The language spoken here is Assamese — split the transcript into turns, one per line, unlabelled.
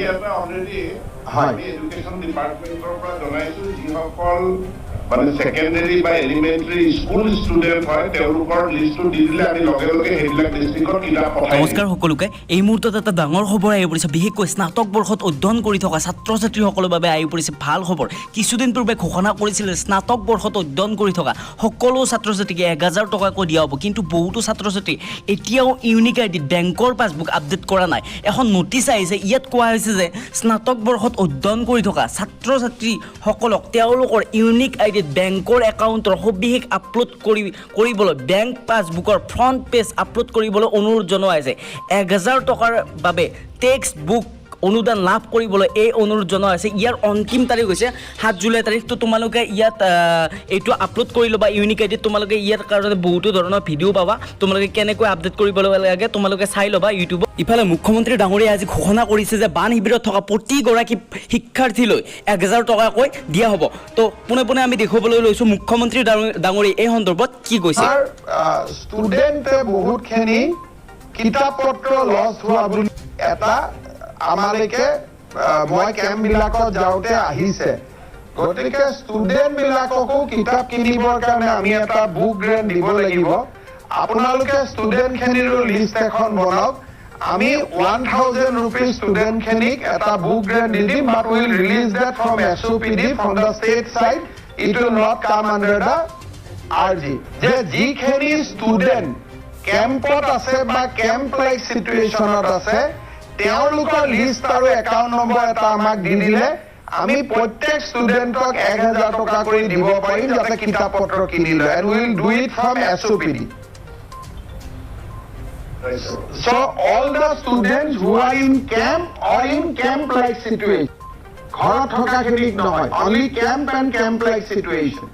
ইয়াতে অলৰেডি আমি এডুকেশ্যন ডিপাৰ্টমেণ্টৰ পৰা জনাইছোঁ যিসকল মানে সেকেন্ডাৰী বা এলিমেন্টাৰী স্কুল ষ্টুডেন্ট হয় তেওঁলোকৰ লিষ্টটো দি দিলে আমি লগে লগে সেইবিলাক ডিষ্ট্ৰিক্টত কিতাপ পঠাই দিম।
নমস্কাৰ সকলোকে। এই মুহূৰ্তত এটা ডাঙৰ খবৰ আহি পৰিছে, বিশেষকৈ স্নাতক বৰ্ষত অধ্যয়ন কৰি থকা ছাত্ৰ ছাত্ৰীসকলৰ বাবে আহি পৰিছে ভাল খবৰ। কিছুদিন পূৰ্বে ঘোষণা কৰিছিলে স্নাতক বৰ্ষত অধ্যয়ন কৰি থকা সকলো ছাত্ৰ ছাত্ৰীকে 1000 টকাকৈ দিয়া হ'ব, কিন্তু বহুতো ছাত্ৰ ছাত্ৰী এতিয়াও ইউনিক আইডিত বেংকৰ পাছবুক আপডেট কৰা নাই। এখন নটিচ আহিছে, ইয়াত কোৱা হৈছে যে স্নাতক বৰ্ষত অধ্যয়ন কৰি থকা ছাত্ৰ ছাত্ৰীসকলক তেওঁলোকৰ ইউনিক আইডিত বেংকৰ একাউণ্টৰ সবিশেষ আপলোড কৰিবলৈ বেংক পাছবুকৰ ফ্ৰণ্ট পেজ আপলোড কৰিবলৈ অনুৰোধ জনোৱা হৈছে। 1000 টকাৰ বাবে টেক্সট বুক অনুদান লাভ কৰিবলৈ এই অনুৰোধ জনোৱা হৈছে। ইয়াৰ অন্তিম তাৰিখ হৈছে 7 জুলাই তাৰিখ। তো তোমালোকে ইয়াত এইটো আপলোড কৰি ল'বা ইউনিক আইডিত। তোমালোকে ইয়াৰ কাৰণে বহুতো ধৰণৰ ভিডিঅ' পাবা, তোমালোকে কেনেকৈ আপডেট কৰিব লাগে তোমালোকে চাই ল'বা ইউটিউবত। ইফালে মুখ্যমন্ত্ৰী ডাঙৰীয়াই আজি ঘোষণা কৰিছে যে বান শিবিৰত থকা প্ৰতিগৰাকী শিক্ষাৰ্থীলৈ 1000 টকাকৈ দিয়া হ'ব। তো পোনে পোনে আমি দেখুৱাবলৈ লৈছোঁ মুখ্যমন্ত্ৰী ডাঙৰীয়াই এই সন্দৰ্ভত কি কৈছে।
ষ্টুডেণ্টে বহুতখিনি কিতাপ পত্ৰ লছ হোৱা বুলি এটা আমালৈকে মই কেম্পবিলাকত যাওঁতে আহিছে। গতিকে ষ্টুডেণ্ট বিলাককো কিতাপ কিনিবৰ কাৰণে আমি এটা বুক গ্ৰেণ্ট দিব লাগিব। আপোনালোকে ষ্টুডেণ্টখিনিৰো লিষ্ট এখন বনাওক। আমি 1000 rupees ষ্টুডেণ্টখিনিক এটা বুক গ্ৰেণ্ট দি দিম, but will release that from SOPD from the state side. It will not come under the RG। যে যিখিনি ষ্টুডেণ্ট কেম্পত আছে বা কেম্প লাইক চিটুৱেশ্যনত আছে তেওঁলোকৰ লিষ্ট আৰু একাউণ্ট নম্বৰ এটা আমাক দি দিলে আমি প্ৰত্যেক ষ্টুডেণ্টক 1000 টকা কৰি দিব পাৰিম যাতে কিতাপ পত্ৰ কিনি লয়। And will do it from SOPD। So all the students who are in camp or in camp like situation, ঘৰত থকা খিনিক নহয়, only camp and camp like situation,